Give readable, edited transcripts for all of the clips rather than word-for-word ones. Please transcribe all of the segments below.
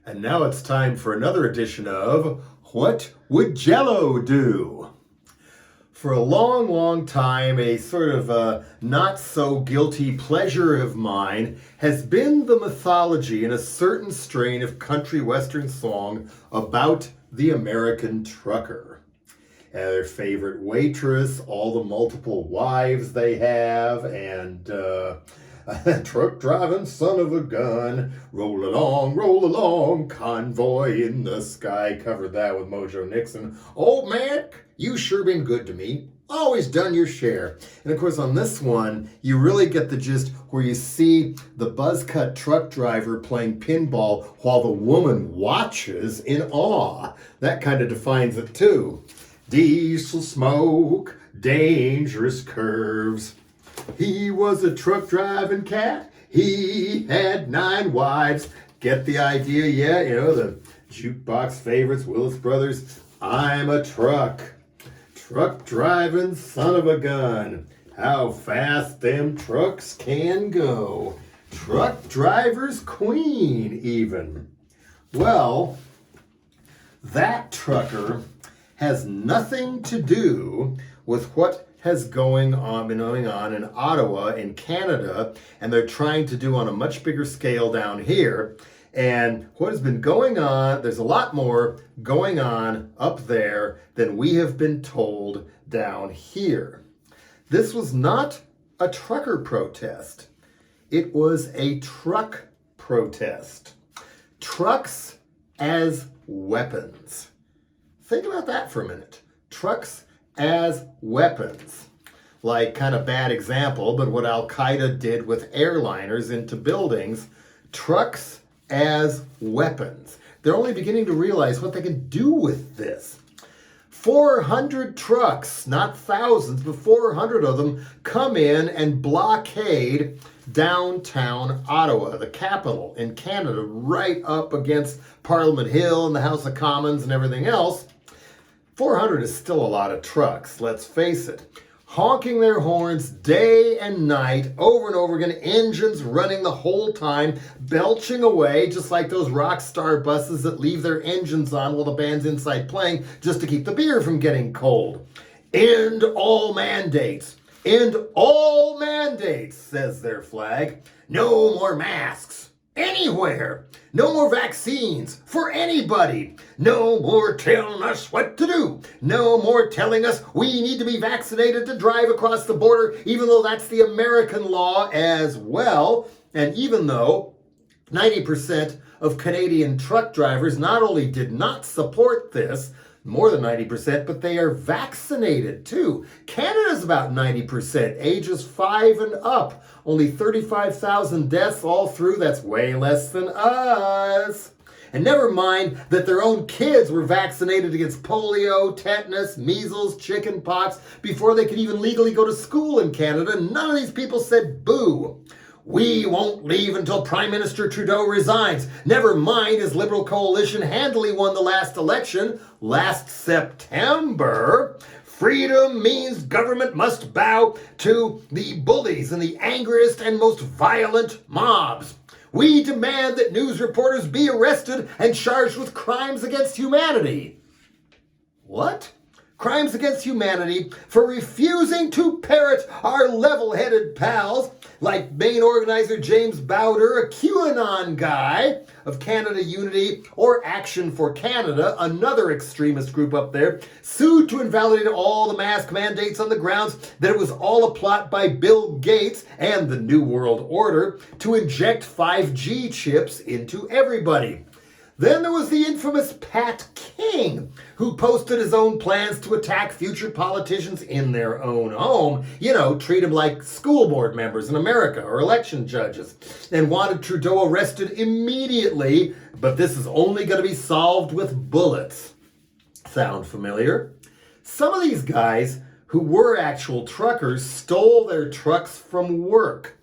And now it's time for another edition of What Would Jello Do? For a long, long time, a sort of not so guilty pleasure of mine has been the mythology in a certain strain of country western song about the American trucker. Their favorite waitress, all the multiple wives they have, and truck driving son of a gun, roll along, convoy in the sky. Covered that with Mojo Nixon. Old man, you sure been good to me. Always done your share. And of course on this one, you really get the gist where you see the buzzcut truck driver playing pinball while the woman watches in awe. That kind of defines it too. Diesel smoke, dangerous curves. He was a truck driving cat. He had 9 wives. Get the idea? Yeah, you know, the jukebox favorites, Willis Brothers. I'm a truck driving son of a gun. How fast them trucks can go. Truck driver's queen, even. Well, that trucker has nothing to do with what has been going on in Ottawa in Canada, and they're trying to do on a much bigger scale down here. And what has been going on, there's a lot more going on up there than we have been told down here. This was not a trucker protest. It was a truck protest. Trucks as weapons. Think about that for a minute. Trucks as weapons. Like, kind of bad example, but what Al-Qaeda did with airliners into buildings. Trucks as weapons. They're only beginning to realize what they can do with this. 400 trucks, not thousands, but 400 of them come in and blockade downtown Ottawa, the capital in Canada, right up against Parliament Hill and the House of Commons and everything else. 400 is still a lot of trucks, let's face it. Honking their horns day and night, over and over again, engines running the whole time, belching away, just like those rock star buses that leave their engines on while the band's inside playing, just to keep the beer from getting cold. End all mandates. End all mandates, says their flag. No more masks. Anywhere. No more vaccines for anybody. No more telling us what to do. No more telling us we need to be vaccinated to drive across the border, even though that's the American law as well. And even though 90% of Canadian truck drivers not only did not support this, more than 90%, but they are vaccinated too. Canada's about 90%, ages 5 and up. Only 35,000 deaths all through. That's way less than us. And never mind that their own kids were vaccinated against polio, tetanus, measles, chicken pox before they could even legally go to school in Canada. None of these people said boo. We won't leave until Prime Minister Trudeau resigns. Never mind his Liberal coalition handily won the last election last September. Freedom means government must bow to the bullies and the angriest and most violent mobs. We demand that news reporters be arrested and charged with crimes against humanity. What? Crimes against humanity for refusing to parrot our level-headed pals like main organizer James Bowder, a QAnon guy of Canada Unity, or Action for Canada, another extremist group up there, sued to invalidate all the mask mandates on the grounds that it was all a plot by Bill Gates and the New World Order to inject 5G chips into everybody. Then there was the infamous Pat King, who posted his own plans to attack future politicians in their own home. You know, treat them like school board members in America or election judges, and wanted Trudeau arrested immediately, but this is only going to be solved with bullets. Sound familiar? Some of these guys who were actual truckers stole their trucks from work.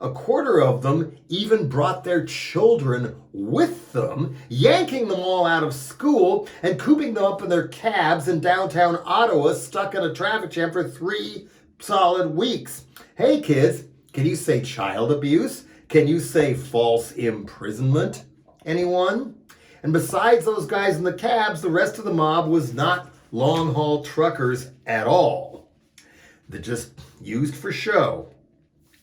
A quarter of them even brought their children with them, yanking them all out of school and cooping them up in their cabs in downtown Ottawa, stuck in a traffic jam for 3 solid weeks. Hey kids, can you say child abuse? Can you say false imprisonment? Anyone? And besides those guys in the cabs, the rest of the mob was not long-haul truckers at all. They're just used for show.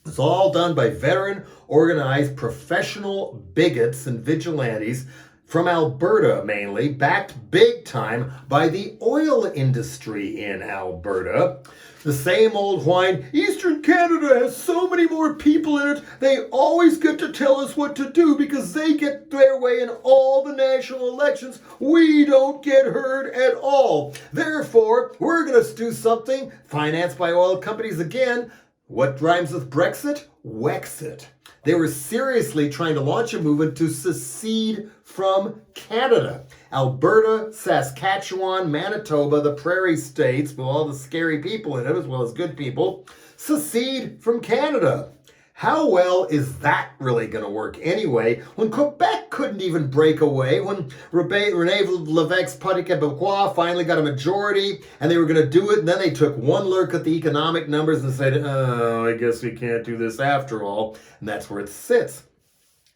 It's all done by veteran, organized, professional bigots and vigilantes from Alberta mainly, backed big time by the oil industry in Alberta. The same old whine, Eastern Canada has so many more people in it, they always get to tell us what to do because they get their way in all the national elections. We don't get heard at all. Therefore, we're going to do something financed by oil companies again. What rhymes with Brexit? Wexit. They were seriously trying to launch a movement to secede from Canada. Alberta, Saskatchewan, Manitoba, the prairie states, with all the scary people in it as well as good people, secede from Canada. How well is that really going to work anyway, when Quebec couldn't even break away, when René Lévesque's Parti Québécois finally got a majority, and they were going to do it, and then they took one look at the economic numbers and said, oh, I guess we can't do this after all, and that's where it sits.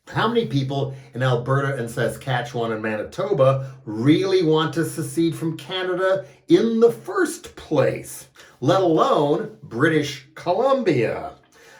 How many people in Alberta and Saskatchewan and Manitoba really want to secede from Canada in the first place, let alone British Columbia?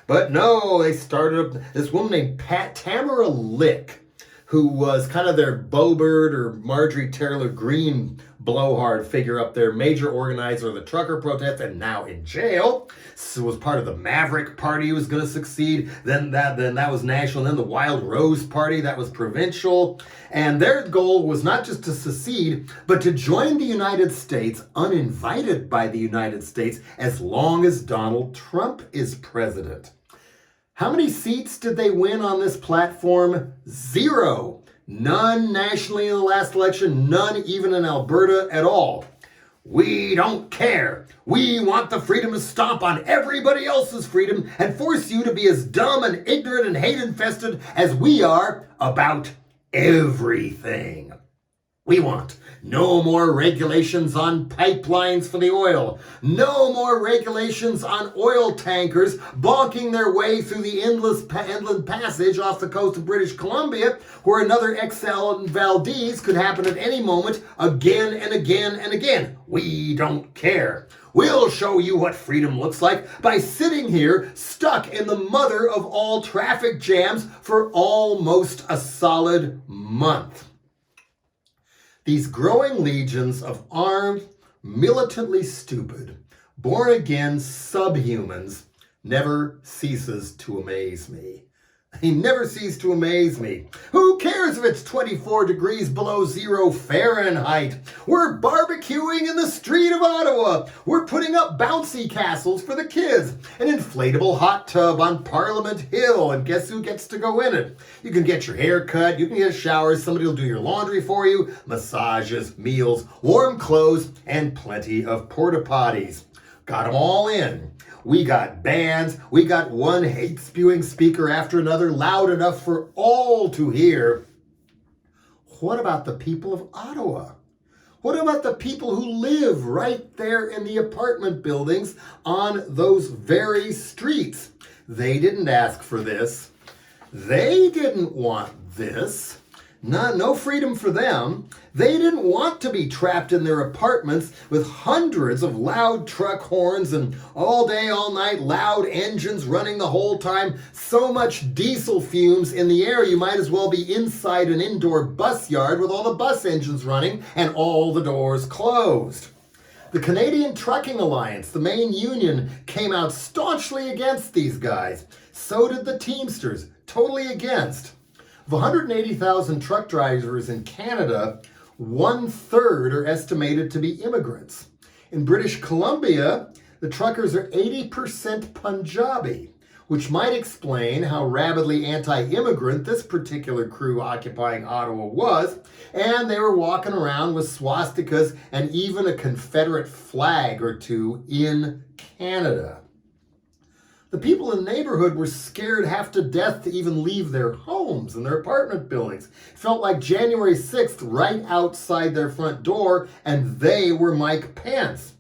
But no, they started up this woman named Tamara Lick, who was kind of their Boebert or Marjorie Taylor Greene blowhard figure up there, major organizer of the trucker protest and now in jail. So was part of the Maverick Party who was going to succeed. Then that was national. Then the Wild Rose Party, that was provincial. And their goal was not just to secede, but to join the United States uninvited by the United States as long as Donald Trump is president. How many seats did they win on this platform? 0. None nationally in the last election, none even in Alberta at all. We don't care. We want the freedom to stomp on everybody else's freedom and force you to be as dumb and ignorant and hate-infested as we are about everything. We want no more regulations on pipelines for the oil. No more regulations on oil tankers bonking their way through the inland passage off the coast of British Columbia, where another XL and Valdez could happen at any moment again and again and again. We don't care. We'll show you what freedom looks like by sitting here stuck in the mother of all traffic jams for almost a solid month. These growing legions of armed, militantly stupid, born-again subhumans never ceases to amaze me. He never ceases to amaze me. Who cares if it's 24 degrees below zero Fahrenheit? We're barbecuing in the street of Ottawa. We're putting up bouncy castles for the kids. An inflatable hot tub on Parliament Hill. And guess who gets to go in it? You can get your hair cut. You can get a shower. Somebody will do your laundry for you. Massages, meals, warm clothes, and plenty of porta potties. Got them all in. We got bands, we got one hate-spewing speaker after another, loud enough for all to hear. What about the people of Ottawa? What about the people who live right there in the apartment buildings on those very streets? They didn't ask for this. They didn't want this. No freedom for them. They didn't want to be trapped in their apartments with hundreds of loud truck horns and all day, all night loud engines running the whole time. So much diesel fumes in the air, you might as well be inside an indoor bus yard with all the bus engines running and all the doors closed. The Canadian Trucking Alliance, the main union, came out staunchly against these guys. So did the Teamsters, totally against. Of 180,000 truck drivers in Canada, 1/3 are estimated to be immigrants. In British Columbia, the truckers are 80% Punjabi, which might explain how rabidly anti-immigrant this particular crew occupying Ottawa was, and they were walking around with swastikas and even a Confederate flag or two in Canada. The people in the neighborhood were scared half to death to even leave their homes and their apartment buildings. It felt like January 6th right outside their front door, and they were Mike Pence.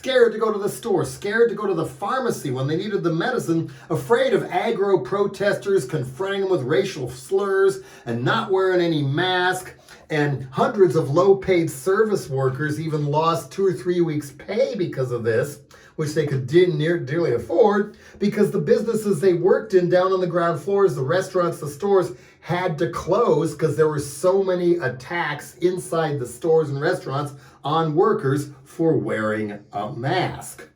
scared to go to the store, scared to go to the pharmacy when they needed the medicine, afraid of aggro protesters confronting them with racial slurs and not wearing any mask. And hundreds of low-paid service workers even lost 2 or 3 weeks' pay because of this, which they could dearly afford, because the businesses they worked in down on the ground floors, the restaurants, the stores, had to close because there were so many attacks inside the stores and restaurants on workers for wearing a mask.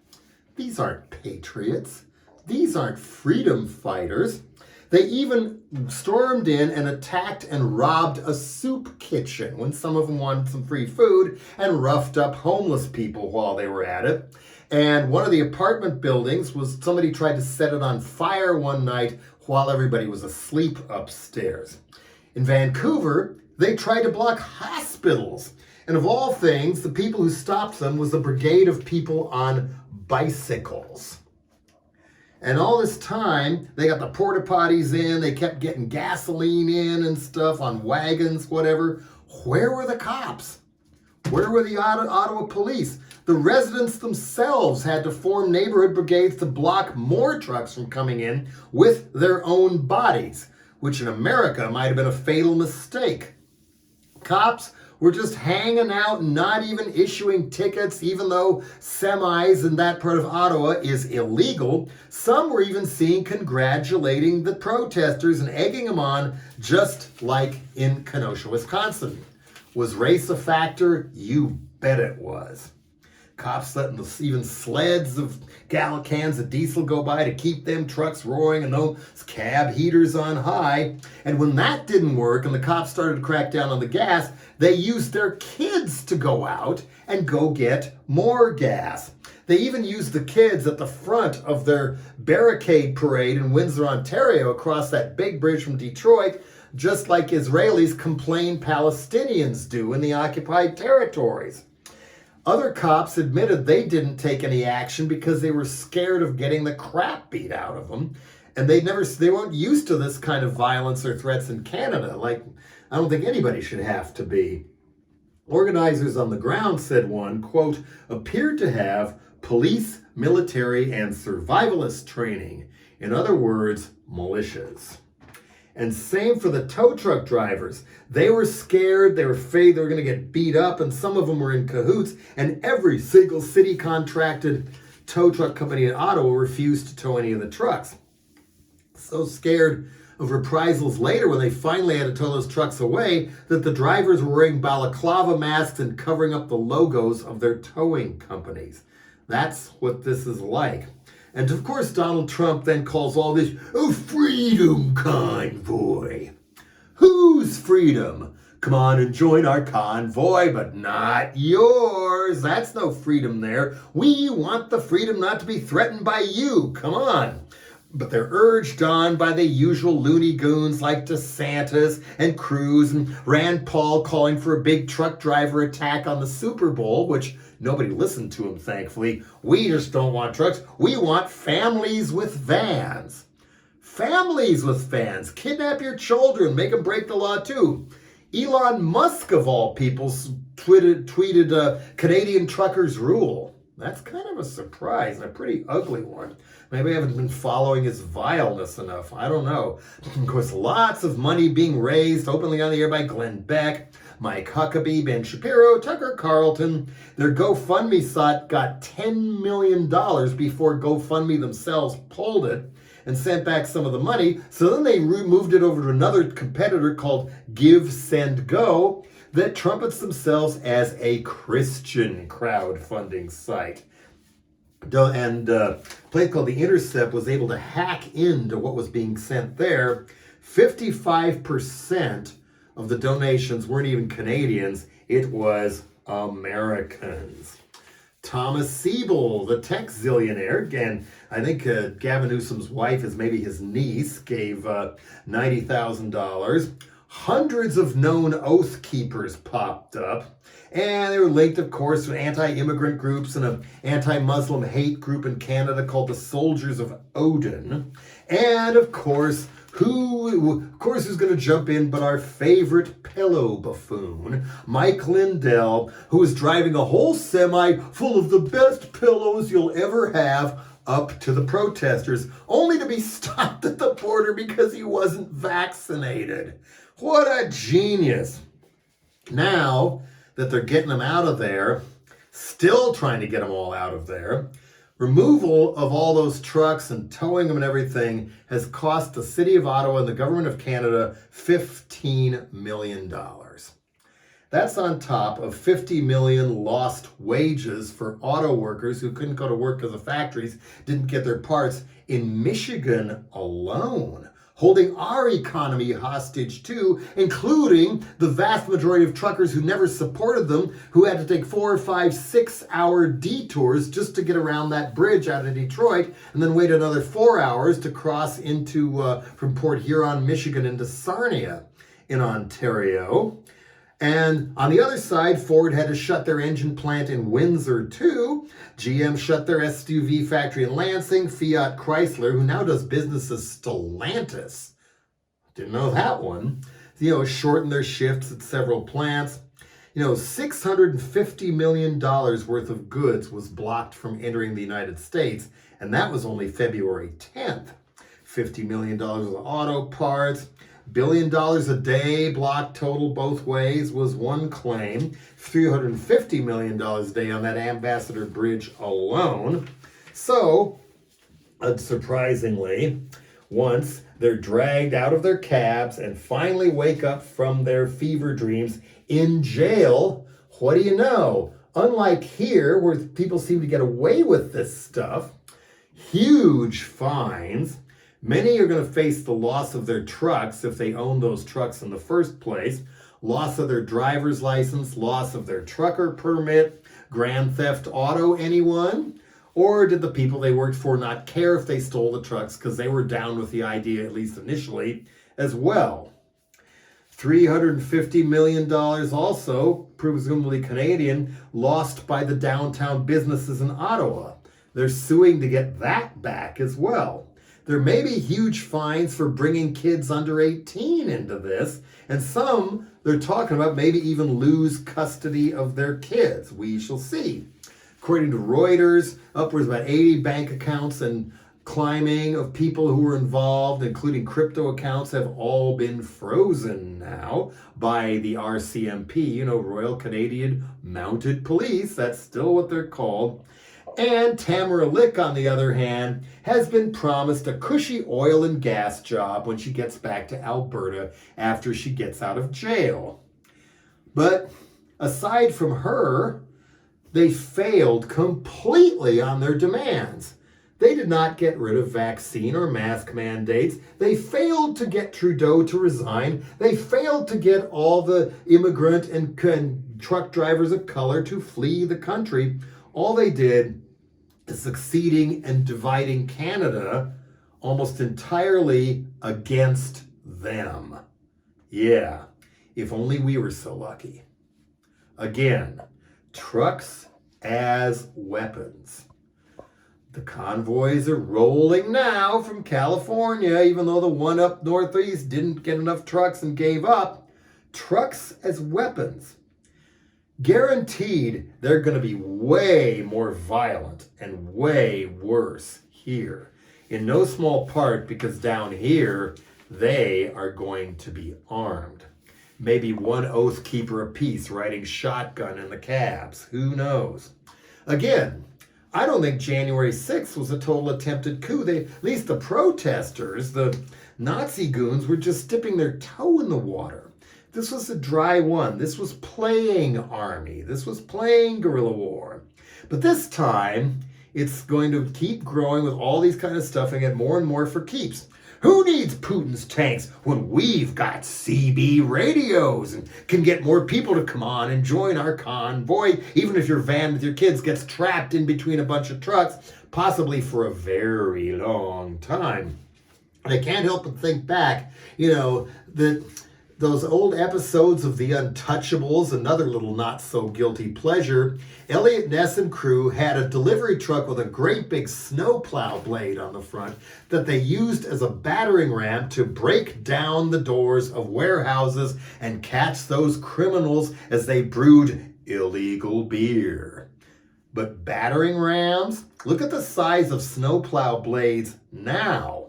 These aren't patriots. These aren't freedom fighters. They even stormed in and attacked and robbed a soup kitchen when some of them wanted some free food, and roughed up homeless people while they were at it. And one of the apartment buildings was, somebody tried to set it on fire one night while everybody was asleep upstairs. In Vancouver, they tried to block hospitals. And of all things, the people who stopped them was a brigade of people on bicycles. And all this time, they got the porta potties in, they kept getting gasoline in and stuff on wagons, whatever. Where were the cops? Where were the Ottawa police? The residents themselves had to form neighborhood brigades to block more trucks from coming in with their own bodies, which in America might have been a fatal mistake. Cops were just hanging out, not even issuing tickets, even though semis in that part of Ottawa is illegal. Some were even seen congratulating the protesters and egging them on, just like in Kenosha, Wisconsin. Was race a factor? You bet it was. Cops letting even sleds of gallon cans of diesel go by to keep them trucks roaring and those cab heaters on high. And when that didn't work and the cops started to crack down on the gas, they used their kids to go out and go get more gas. They even used the kids at the front of their barricade parade in Windsor, Ontario, across that big bridge from Detroit, just like Israelis complain Palestinians do in the occupied territories. Other cops admitted they didn't take any action because they were scared of getting the crap beat out of them. And they weren't used to this kind of violence or threats in Canada. Like, I don't think anybody should have to be. Organizers on the ground, said one, quote, appeared to have police, military, and survivalist training. In other words, militias. And same for the tow truck drivers. They were scared, they were afraid they were going to get beat up, and some of them were in cahoots, and every single city contracted tow truck company in Ottawa refused to tow any of the trucks. So scared of reprisals later when they finally had to tow those trucks away that the drivers were wearing balaclava masks and covering up the logos of their towing companies. That's what this is like. And of course, Donald Trump then calls all this a freedom convoy. Whose freedom? Come on and join our convoy, but not yours. That's no freedom there. We want the freedom not to be threatened by you. Come on. But they're urged on by the usual loony goons like DeSantis and Cruz and Rand Paul calling for a big truck driver attack on the Super Bowl, which nobody listened to him, thankfully. We just don't want trucks. We want families with vans. Families with vans. Kidnap your children. Make them break the law, too. Elon Musk, of all people, tweeted Canadian truckers rule. That's kind of a surprise, and a pretty ugly one. Maybe I haven't been following his vileness enough. I don't know. Of course, lots of money being raised openly on the air by Glenn Beck, Mike Huckabee, Ben Shapiro, Tucker Carlson. Their GoFundMe site got $10 million before GoFundMe themselves pulled it and sent back some of the money. So then they moved it over to another competitor called Give, Send, Go that trumpets themselves as a Christian crowdfunding site. And a place called The Intercept was able to hack into what was being sent there. 55% of the donations weren't even Canadians. It was Americans. Thomas Siebel, the tech zillionaire, again, I think Gavin Newsom's wife is maybe his niece, gave $90,000. Hundreds of known Oath Keepers popped up, and they were linked, of course, to anti-immigrant groups and an anti-Muslim hate group in Canada called the Soldiers of Odin. And, of course, Of course, who's going to jump in but our favorite pillow buffoon, Mike Lindell, who is driving a whole semi full of the best pillows you'll ever have up to the protesters, only to be stopped at the border because he wasn't vaccinated. What a genius. Now that they're getting them out of there, still trying to get them all out of there, removal of all those trucks and towing them and everything has cost the city of Ottawa and the government of Canada $15 million. That's on top of 50 million lost wages for auto workers who couldn't go to work because the factories didn't get their parts in Michigan alone, holding our economy hostage too, including the vast majority of truckers who never supported them, who had to take 4, 5, 6-hour detours just to get around that bridge out of Detroit, and then wait another 4 hours to cross into from Port Huron, Michigan, into Sarnia in Ontario. And on the other side, Ford had to shut their engine plant in Windsor too. GM shut their SUV factory in Lansing. Fiat Chrysler, who now does business as Stellantis, didn't know that one, shortened their shifts at several plants. $650 million worth of goods was blocked from entering the United States, and that was only February 10th. $50 million of auto parts. $1 billion a day blocked total both ways was one claim. $350 million a day on that Ambassador Bridge alone. So, unsurprisingly, once they're dragged out of their cabs and finally wake up from their fever dreams in jail, what do you know? Unlike here, where people seem to get away with this stuff, huge fines. Many are going to face the loss of their trucks if they own those trucks in the first place, loss of their driver's license, loss of their trucker permit, grand theft auto, anyone? Or did the people they worked for not care if they stole the trucks because they were down with the idea, at least initially, as well? $350 million also, presumably Canadian, lost by the downtown businesses in Ottawa. They're suing to get that back as well. There may be huge fines for bringing kids under 18 into this, and some they're talking about maybe even lose custody of their kids. We shall see. According to Reuters, upwards of about 80 bank accounts and climbing of people who were involved, including crypto accounts, have all been frozen now by the RCMP, Royal Canadian Mounted Police. That's still what they're called. And Tamara Lick, on the other hand, has been promised a cushy oil and gas job when she gets back to Alberta after she gets out of jail. But aside from her, they failed completely on their demands. They did not get rid of vaccine or mask mandates. They failed to get Trudeau to resign. They failed to get all the immigrant and truck drivers of color to flee the country. All they did is succeeding and dividing Canada almost entirely against them. Yeah, if only we were so lucky. Again, trucks as weapons. The convoys are rolling now from California, even though the one up northeast didn't get enough trucks and gave up. Trucks as weapons. Guaranteed, they're going to be way more violent and way worse here. In no small part because down here, they are going to be armed. Maybe one oath keeper apiece riding shotgun in the cabs. Who knows? Again, I don't think January 6th was a total attempted coup. At least the protesters, the Nazi goons, were just dipping their toe in the water. This was a dry one. This was playing army. This was playing guerrilla war. But this time, it's going to keep growing with all these kind of stuff and get more and more for keeps. Who needs Putin's tanks when we've got CB radios and can get more people to come on and join our convoy, even if your van with your kids gets trapped in between a bunch of trucks, possibly for a very long time. And I can't help but think back, that those old episodes of The Untouchables, another little not-so-guilty pleasure, Elliot Ness and crew had a delivery truck with a great big snowplow blade on the front that they used as a battering ram to break down the doors of warehouses and catch those criminals as they brewed illegal beer. But battering rams? Look at the size of snowplow blades now.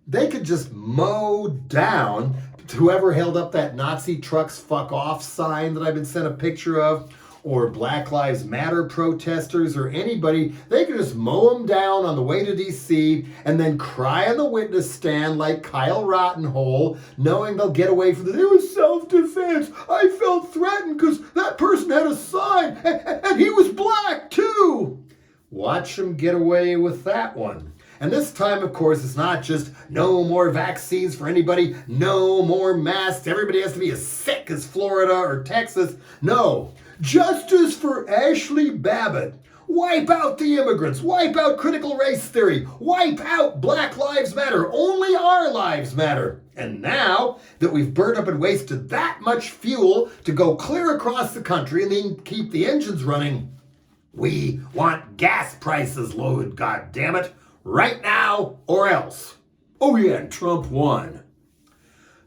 They could just mow down whoever held up that Nazi trucks fuck off sign that I've been sent a picture of, or Black Lives Matter protesters, or anybody. They could just mow them down on the way to DC and then cry on the witness stand like Kyle Rottenhole, knowing they'll get away from it. It was self-defense. I felt threatened because that person had a sign and he was black too. Watch them get away with that one. And this time, of course, it's not just no more vaccines for anybody, no more masks, everybody has to be as sick as Florida or Texas. No, justice for Ashley Babbitt. Wipe out the immigrants, wipe out critical race theory, wipe out Black Lives Matter, only our lives matter. And now that we've burned up and wasted that much fuel to go clear across the country and then keep the engines running, we want gas prices lowered, goddammit. Right now or else. Oh yeah, and Trump won.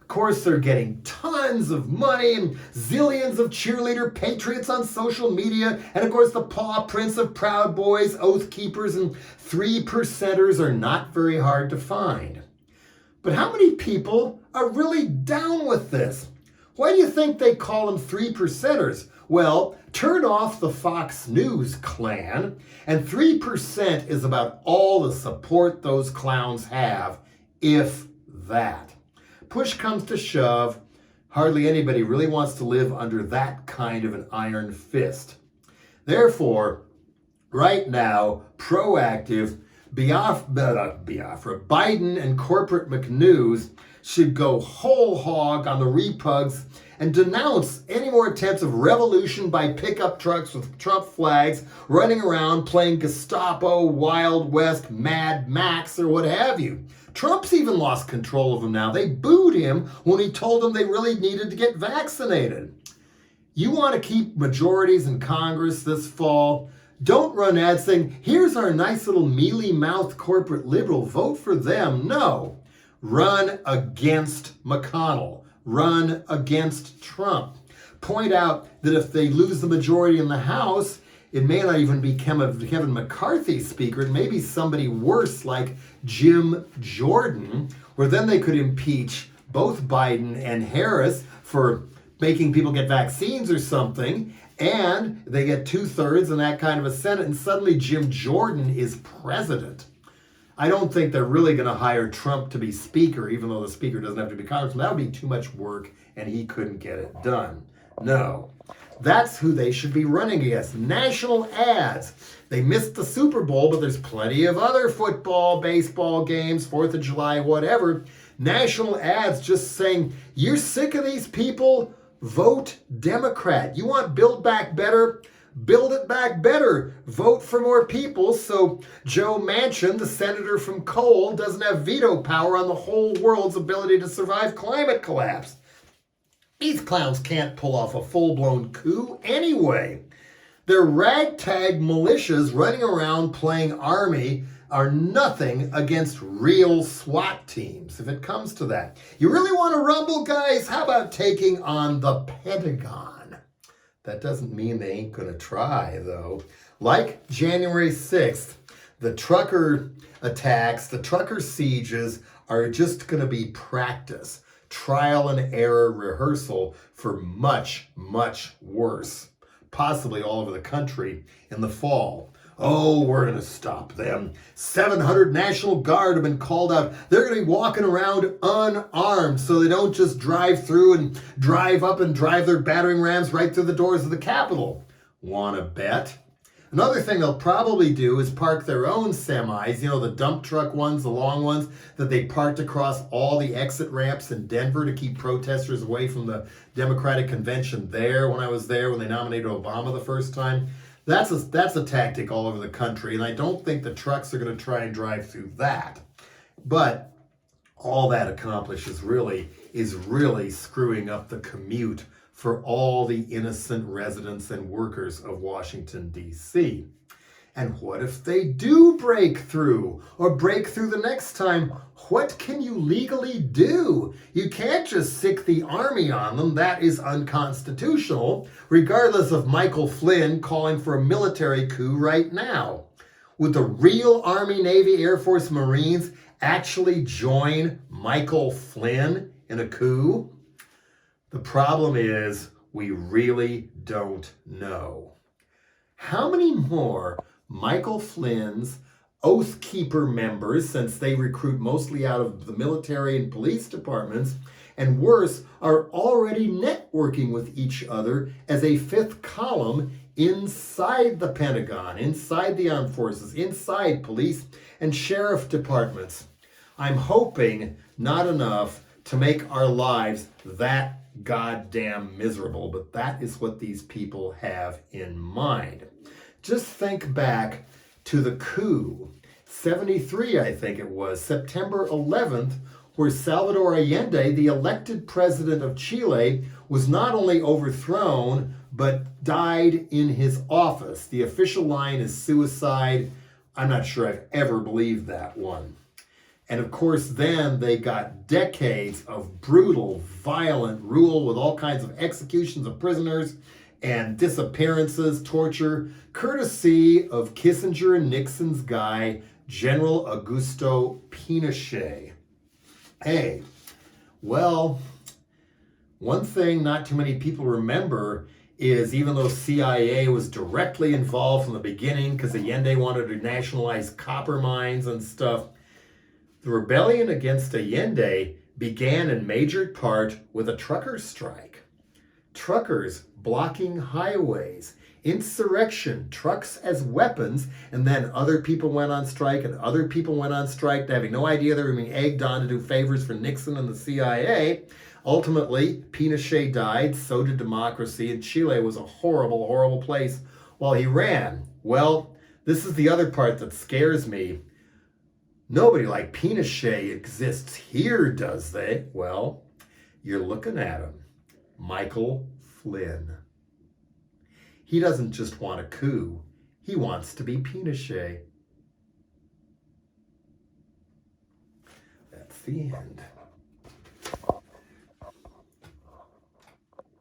Of course, they're getting tons of money and zillions of cheerleader patriots on social media. And of course, the paw prints of Proud Boys, Oath Keepers, and 3%ers are not very hard to find. But how many people are really down with this? Why do you think they call them 3%ers? Well, turn off the Fox News clan, and 3% is about all the support those clowns have, if that. Push comes to shove, hardly anybody really wants to live under that kind of an iron fist. Therefore, right now, proactive Biafra, Biden and corporate McNews should go whole hog on the repugs and denounce any more attempts of revolution by pickup trucks with Trump flags running around playing Gestapo, Wild West, Mad Max, or what have you. Trump's even lost control of them now. They booed him when he told them they really needed to get vaccinated. You want to keep majorities in Congress this fall? Don't run ads saying, here's our nice little mealy-mouthed corporate liberal, vote for them. No. Run against McConnell. Run against Trump. Point out that if they lose the majority in the House, it may not even become a Kevin McCarthy speaker. It may be somebody worse like Jim Jordan, where then they could impeach both Biden and Harris for making people get vaccines or something, and they get 2/3 in that kind of a Senate, and suddenly Jim Jordan is president. I don't think they're really going to hire Trump to be speaker, even though the speaker doesn't have to be congressman. That would be too much work, and he couldn't get it done. No. That's who they should be running against. National ads. They missed the Super Bowl, but there's plenty of other football, baseball games, 4th of July, whatever. National ads just saying, you're sick of these people? Vote Democrat. You want Build Back Better? Build it back better. Vote for more people so Joe Manchin, the senator from coal, doesn't have veto power on the whole world's ability to survive climate collapse. These clowns can't pull off a full-blown coup anyway. Their ragtag militias running around playing army are nothing against real SWAT teams, if it comes to that. You really want to rumble, guys? How about taking on the Pentagon? That doesn't mean they ain't going to try, though. Like January 6th, the trucker attacks, the trucker sieges are just going to be practice, trial and error rehearsal for much, much worse, possibly all over the country in the fall. Oh, we're going to stop them. 700 National Guard have been called out. They're going to be walking around unarmed so they don't just drive through and drive up and drive their battering rams right through the doors of the Capitol. Wanna bet? Another thing they'll probably do is park their own semis, the dump truck ones, the long ones, that they parked across all the exit ramps in Denver to keep protesters away from the Democratic convention there when I was there, when they nominated Obama the first time. That's a tactic all over the country, and I don't think the trucks are going to try and drive through that. But all that accomplishes really is really screwing up the commute for all the innocent residents and workers of Washington, D.C. And what if they do break through, or break through the next time? What can you legally do? You can't just sic the army on them. That is unconstitutional, regardless of Michael Flynn calling for a military coup right now. Would the real Army, Navy, Air Force, Marines actually join Michael Flynn in a coup? The problem is we really don't know. How many more Michael Flynn's Oath Keeper members, since they recruit mostly out of the military and police departments, and worse, are already networking with each other as a fifth column inside the Pentagon, inside the armed forces, inside police and sheriff departments? I'm hoping not enough to make our lives that goddamn miserable, but that is what these people have in mind. Just think back to the coup, 73, I think it was, September 11th, where Salvador Allende, the elected president of Chile, was not only overthrown, but died in his office. The official line is suicide. I'm not sure I've ever believed that one. And of course, then they got decades of brutal, violent rule with all kinds of executions of prisoners and disappearances, torture, courtesy of Kissinger and Nixon's guy, General Augusto Pinochet. Hey, well, one thing not too many people remember is even though CIA was directly involved from the beginning because Allende wanted to nationalize copper mines and stuff, the rebellion against Allende began in major part with a truckers' strike. Truckers blocking highways, insurrection, trucks as weapons, and then other people went on strike and other people went on strike, having no idea they were being egged on to do favors for Nixon and the CIA. Ultimately, Pinochet died, so did democracy, and Chile was a horrible, horrible place while he ran. Well, this is the other part that scares me. Nobody like Pinochet exists here, does they? Well, you're looking at him. Michael Flynn. He doesn't just want a coup. He wants to be Pinochet. That's the end.